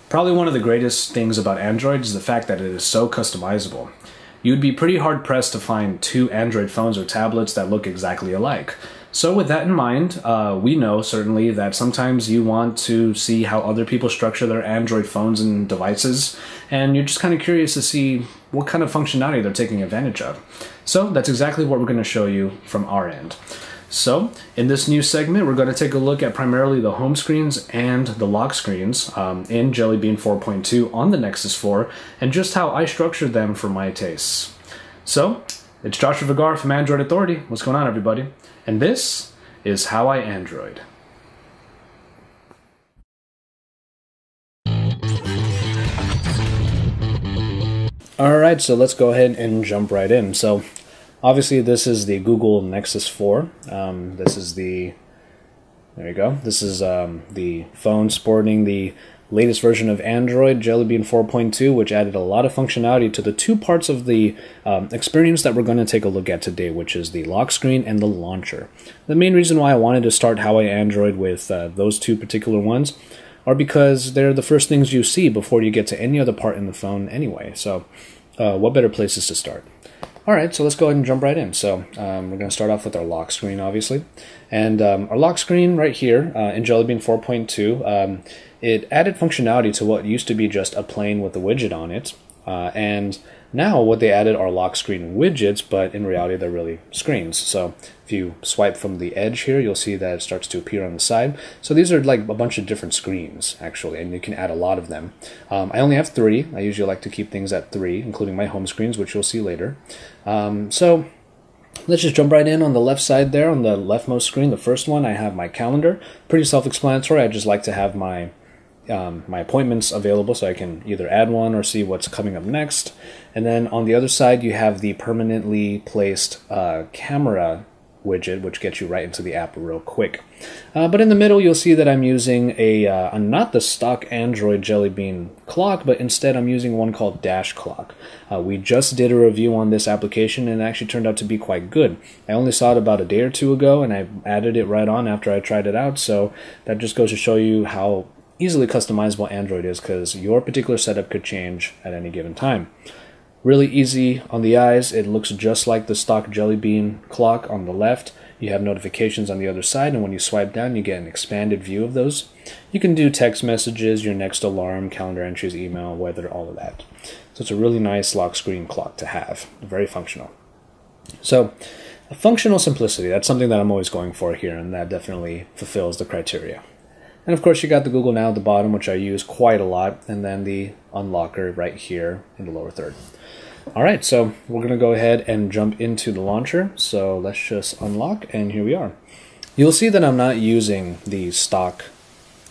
Probably one of the greatest things about Android is the fact that it is so customizable. You'd be pretty hard-pressed to find two Android phones or tablets that look exactly alike. So with that in mind, we know certainly that sometimes you want to see how other people structure their Android phones and devices, and you're just kind of curious to see what kind of functionality they're taking advantage of. So that's exactly what we're going to show you from our end. So, in this new segment, we're going to take a look at primarily the home screens and the lock screens in Jelly Bean 4.2 on the Nexus 4, and just how I structured them for my tastes. So, it's Joshua Vergara from Android Authority. What's going on, everybody? And this is How I Android. Alright, so let's go ahead and jump right in. So, obviously, this is the Google Nexus 4. There you go. This is the phone sporting the latest version of Android, Jelly Bean 4.2, which added a lot of functionality to the two parts of the experience that we're going to take a look at today, which is the lock screen and the launcher. The main reason why I wanted to start How I Android with those two particular ones are because they're the first things you see before you get to any other part in the phone anyway. So what better places to start? Alright, so let's go ahead and jump right in. So we're going to start off with our lock screen, obviously. And our lock screen right here in Jelly Bean 4.2, it added functionality to what used to be just a plane with a widget on it. And now what they added are lock screen widgets, but in reality they're really screens. So if you swipe from the edge here, you'll see that it starts to appear on the side. So these are like a bunch of different screens, actually, and you can add a lot of them. I only have 3. I usually like to keep things at 3, including my home screens, which you'll see later. So let's just jump right in. On the left side there, on the leftmost screen, the first one, I have my calendar. Pretty self-explanatory. I just like to have my appointments available so I can either add one or see what's coming up next. And then on the other side, you have the permanently placed camera widget, which gets you right into the app real quick. But in the middle, you'll see that I'm using not the stock Android Jelly Bean clock, but instead I'm using one called Dash Clock. We just did a review on this application, and it actually turned out to be quite good. I only saw it about a day or two ago, and I added it right on after I tried it out, so that just goes to show you how easily customizable Android is, because your particular setup could change at any given time. Really easy on the eyes. It looks just like the stock Jelly Bean clock on the left. You have notifications on the other side, and when you swipe down, you get an expanded view of those. You can do text messages, your next alarm, calendar entries, email, weather, all of that. So it's a really nice lock screen clock to have. Very functional. So, functional simplicity, that's something that I'm always going for here, and that definitely fulfills the criteria. And of course, you got the Google Now at the bottom, which I use quite a lot, and then the unlocker right here in the lower third. Alright, so we're going to go ahead and jump into the launcher. So let's just unlock, and here we are. You'll see that I'm not using the stock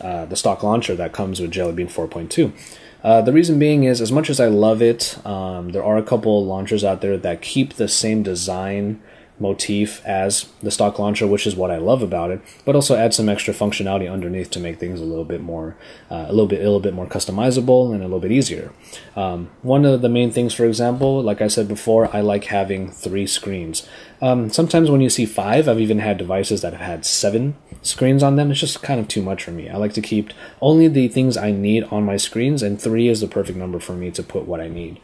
launcher that comes with Jelly Bean 4.2. The reason being is, as much as I love it, there are a couple launchers out there that keep the same design motif as the stock launcher, which is what I love about it, but also add some extra functionality underneath to make things a little bit more customizable and a little bit easier. One of the main things, for example, like I said before, I like having 3 screens. Sometimes when you see 5, I've even had devices that have had 7 screens on them. It's just kind of too much for me. I like to keep only the things I need on my screens, and 3 is the perfect number for me to put what I need.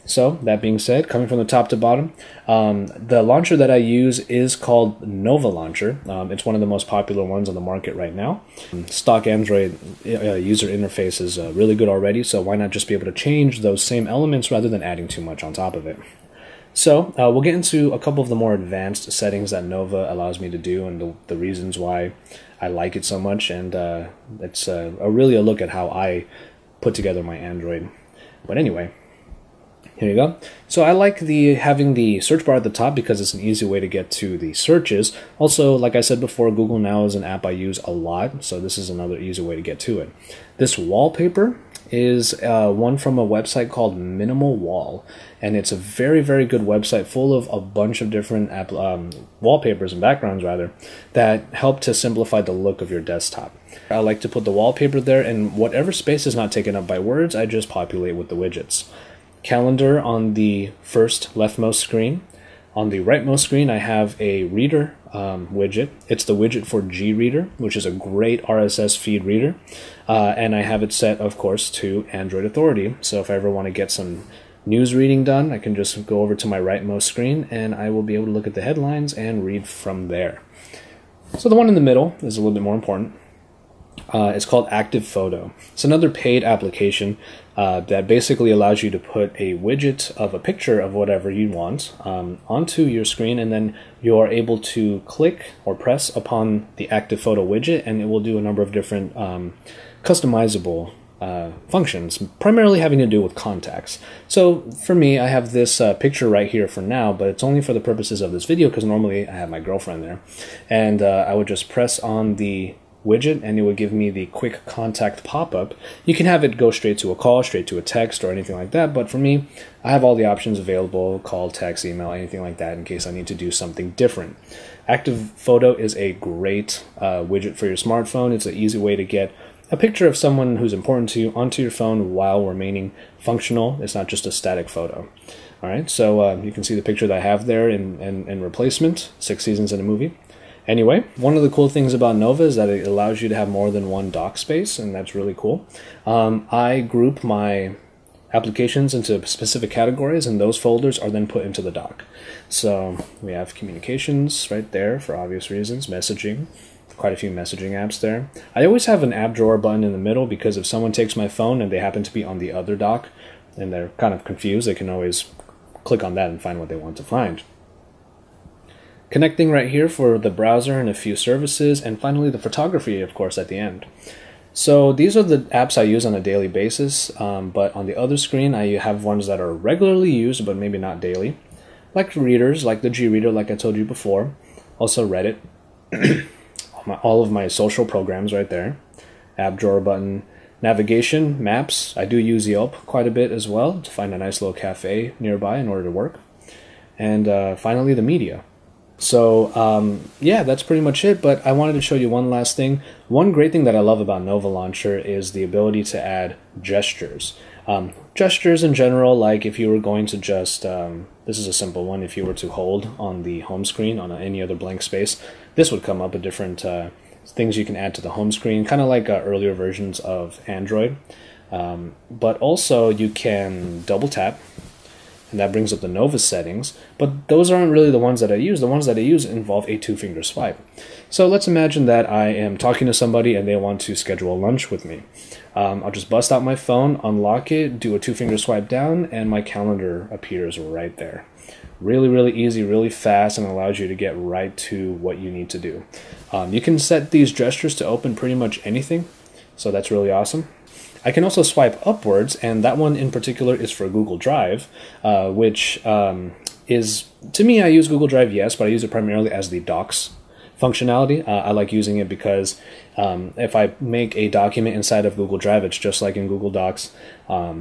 So, that being said, coming from the top to bottom, the launcher that I use is called Nova Launcher. It's one of the most popular ones on the market right now. Stock Android user interface is really good already, so why not just be able to change those same elements rather than adding too much on top of it. So, we'll get into a couple of the more advanced settings that Nova allows me to do, and the reasons why I like it so much, and it's really a look at how I put together my Android. But anyway, here you go. So I like having the search bar at the top because it's an easy way to get to the searches. Also, like I said before, Google Now is an app I use a lot, so this is another easy way to get to it. This wallpaper is one from a website called Minimal Wall, and it's a very, very good website full of a bunch of different wallpapers and backgrounds, rather, that help to simplify the look of your desktop. I like to put the wallpaper there, and whatever space is not taken up by words, I just populate with the widgets. Calendar on the first leftmost screen. On the rightmost screen, I have a reader widget. It's the widget for GReader, which is a great RSS feed reader. And I have it set, of course, to Android Authority. So if I ever want to get some news reading done, I can just go over to my rightmost screen and I will be able to look at the headlines and read from there. So the one in the middle is a little bit more important. It's called Active Photo. It's another paid application that basically allows you to put a widget of a picture of whatever you want onto your screen, and then you're able to click or press upon the Active Photo widget, and it will do a number of different customizable functions, primarily having to do with contacts. So for me, I have this picture right here for now, but it's only for the purposes of this video because normally I have my girlfriend there. And I would just press on the widget and it would give me the quick contact pop-up. You can have it go straight to a call, straight to a text, or anything like that, but for me, I have all the options available: call, text, email, anything like that, in case I need to do something different. Active Photo is a great widget for your smartphone. It's an easy way to get a picture of someone who's important to you onto your phone while remaining functional. It's not just a static photo. All right, so you can see the picture that I have there in replacement, 6 seasons in a movie. Anyway, one of the cool things about Nova is that it allows you to have more than one dock space, and that's really cool. I group my applications into specific categories, and those folders are then put into the dock. So we have communications right there for obvious reasons, messaging, quite a few messaging apps there. I always have an app drawer button in the middle because if someone takes my phone and they happen to be on the other dock and they're kind of confused, they can always click on that and find what they want to find. Connecting right here for the browser and a few services, and finally the photography, of course, at the end. So these are the apps I use on a daily basis, but on the other screen I have ones that are regularly used but maybe not daily, like readers, like the GReader, like I told you before, also Reddit, all of my social programs right there, app drawer button, navigation, maps. I do use Yelp quite a bit as well to find a nice little cafe nearby in order to work, and finally the media. So yeah, that's pretty much it, but I wanted to show you one last thing. One great thing that I love about Nova Launcher is the ability to add gestures. Gestures in general, like if you were going to just, this is a simple one, if you were to hold on the home screen on any other blank space, this would come up with different things you can add to the home screen, kind of like earlier versions of Android. But also you can double tap, and that brings up the Nova settings, but those aren't really the ones that I use. The ones that I use involve a 2-finger swipe. So let's imagine that I am talking to somebody and they want to schedule lunch with me. I'll just bust out my phone, unlock it, do a 2-finger swipe down, and my calendar appears right there. Really, really easy, really fast, and allows you to get right to what you need to do. You can set these gestures to open pretty much anything, so that's really awesome. I can also swipe upwards, and that one in particular is for Google Drive, which is, to me, I use Google Drive, yes, but I use it primarily as the Docs functionality. I like using it because if I make a document inside of Google Drive, it's just like in Google Docs,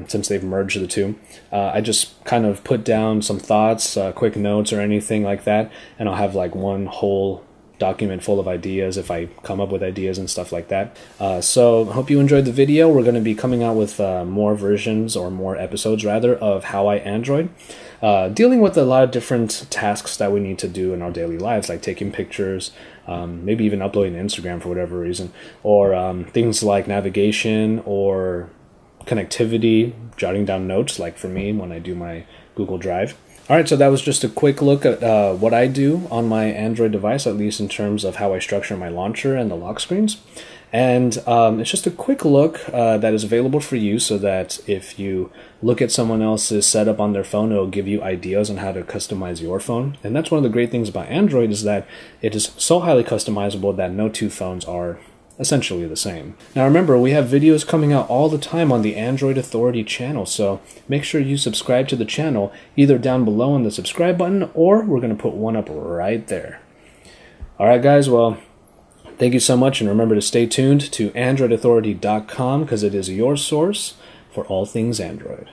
since they've merged the two. I just kind of put down some thoughts, quick notes or anything like that, and I'll have like one whole document full of ideas if I come up with ideas and stuff like that. So I hope you enjoyed the video. We're going to be coming out with more versions, or more episodes rather, of How I Android, dealing with a lot of different tasks that we need to do in our daily lives, like taking pictures, maybe even uploading to Instagram for whatever reason, or things like navigation or connectivity, jotting down notes, like for me when I do my Google Drive. Alright, so that was just a quick look at what I do on my Android device, at least in terms of how I structure my launcher and the lock screens. And it's just a quick look that is available for you, so that if you look at someone else's setup on their phone, it'll give you ideas on how to customize your phone. And that's one of the great things about Android, is that it is so highly customizable that no two phones are essentially the same. Now remember, we have videos coming out all the time on the Android Authority channel, so make sure you subscribe to the channel, either down below on the subscribe button, or we're going to put one up right there. Alright guys, well, thank you so much, and remember to stay tuned to AndroidAuthority.com, because it is your source for all things Android.